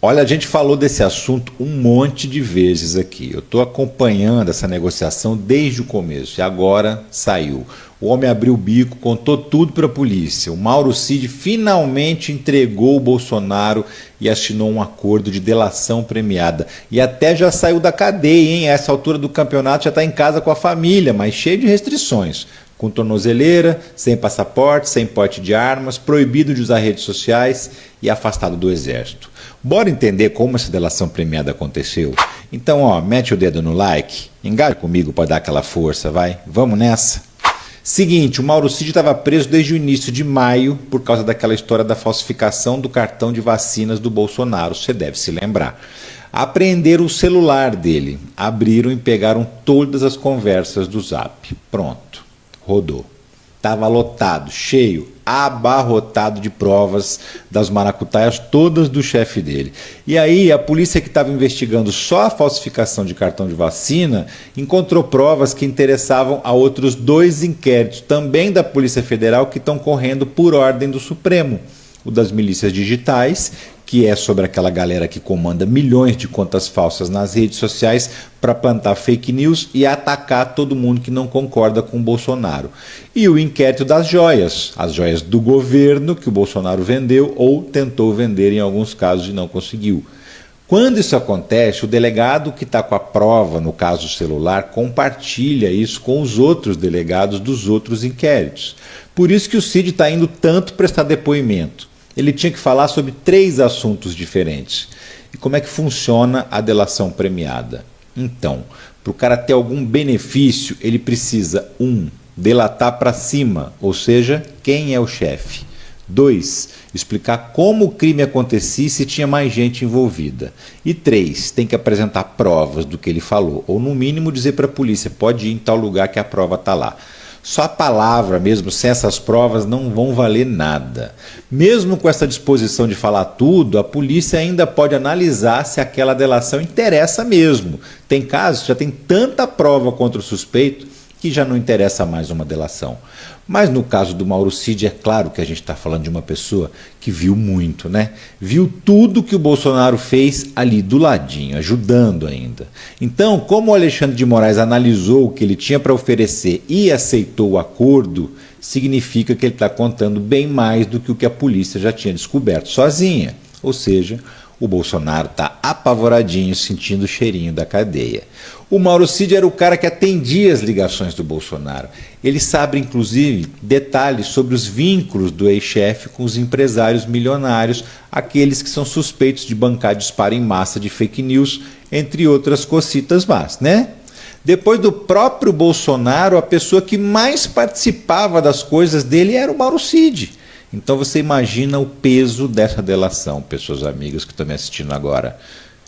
Olha, a gente falou desse assunto um monte de vezes aqui. Eu estou acompanhando essa negociação desde o começo e agora saiu. O homem abriu o bico, contou tudo para a polícia. O Mauro Cid finalmente entregou o Bolsonaro e assinou um acordo de delação premiada. E até já saiu da cadeia, hein? A essa altura do campeonato já está em casa com a família, mas cheio de restrições. Com tornozeleira, sem passaporte, sem porte de armas, proibido de usar redes sociais e afastado do exército. Bora entender como essa delação premiada aconteceu? Então, mete o dedo no like, engaja comigo para dar aquela força, vai? Vamos nessa? Seguinte, o Mauro Cid estava preso desde o início de maio por causa daquela história da falsificação do cartão de vacinas do Bolsonaro, você deve se lembrar. Apreenderam o celular dele, abriram e pegaram todas as conversas do Zap. Pronto, rodou. Estava lotado, cheio, abarrotado de provas das maracutaias todas do chefe dele. E aí a polícia que estava investigando só a falsificação de cartão de vacina encontrou provas que interessavam a outros 2 inquéritos, também da Polícia Federal, que estão correndo por ordem do Supremo. O das milícias digitais, que é sobre aquela galera que comanda milhões de contas falsas nas redes sociais para plantar fake news e atacar todo mundo que não concorda com o Bolsonaro. E o inquérito das joias, as joias do governo que o Bolsonaro vendeu ou tentou vender em alguns casos e não conseguiu. Quando isso acontece, o delegado que está com a prova, no caso celular, compartilha isso com os outros delegados dos outros inquéritos. Por isso que o Cid está indo tanto prestar depoimento. Ele tinha que falar sobre 3 assuntos diferentes. E como é que funciona a delação premiada? Então, para o cara ter algum benefício, ele precisa 1. Delatar para cima, ou seja, quem é o chefe. 2. Explicar como o crime acontecia e se tinha mais gente envolvida. E 3. Tem que apresentar provas do que ele falou, ou no mínimo dizer para a polícia, pode ir em tal lugar que a prova está lá. Só a palavra mesmo, sem essas provas, não vão valer nada. Mesmo com essa disposição de falar tudo, a polícia ainda pode analisar se aquela delação interessa mesmo. Tem casos que já tem tanta prova contra o suspeito que já não interessa mais uma delação. Mas no caso do Mauro Cid, é claro que a gente está falando de uma pessoa que viu muito, né? Viu tudo que o Bolsonaro fez ali do ladinho, ajudando ainda. Então, como o Alexandre de Moraes analisou o que ele tinha para oferecer e aceitou o acordo, significa que ele está contando bem mais do que o que a polícia já tinha descoberto sozinha. Ou seja, o Bolsonaro está apavoradinho, sentindo o cheirinho da cadeia. O Mauro Cid era o cara que atendia as ligações do Bolsonaro. Ele sabe, inclusive, detalhes sobre os vínculos do ex-chefe com os empresários milionários, aqueles que são suspeitos de bancar disparo em massa de fake news, entre outras cocitas más, né? Depois do próprio Bolsonaro, a pessoa que mais participava das coisas dele era o Mauro Cid. Então você imagina o peso dessa delação, pessoas amigas que estão me assistindo agora.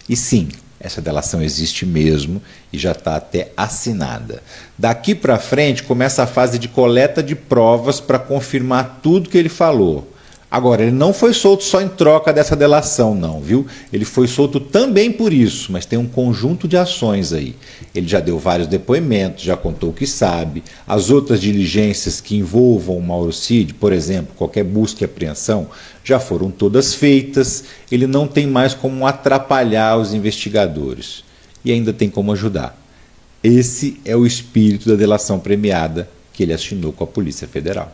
E sim, essa delação existe mesmo e já está até assinada. Daqui para frente começa a fase de coleta de provas para confirmar tudo que ele falou. Agora, ele não foi solto só em troca dessa delação, não, viu? Ele foi solto também por isso, mas tem um conjunto de ações aí. Ele já deu vários depoimentos, já contou o que sabe. As outras diligências que envolvam o Mauro Cid, por exemplo, qualquer busca e apreensão, já foram todas feitas. Ele não tem mais como atrapalhar os investigadores. E ainda tem como ajudar. Esse é o espírito da delação premiada que ele assinou com a Polícia Federal.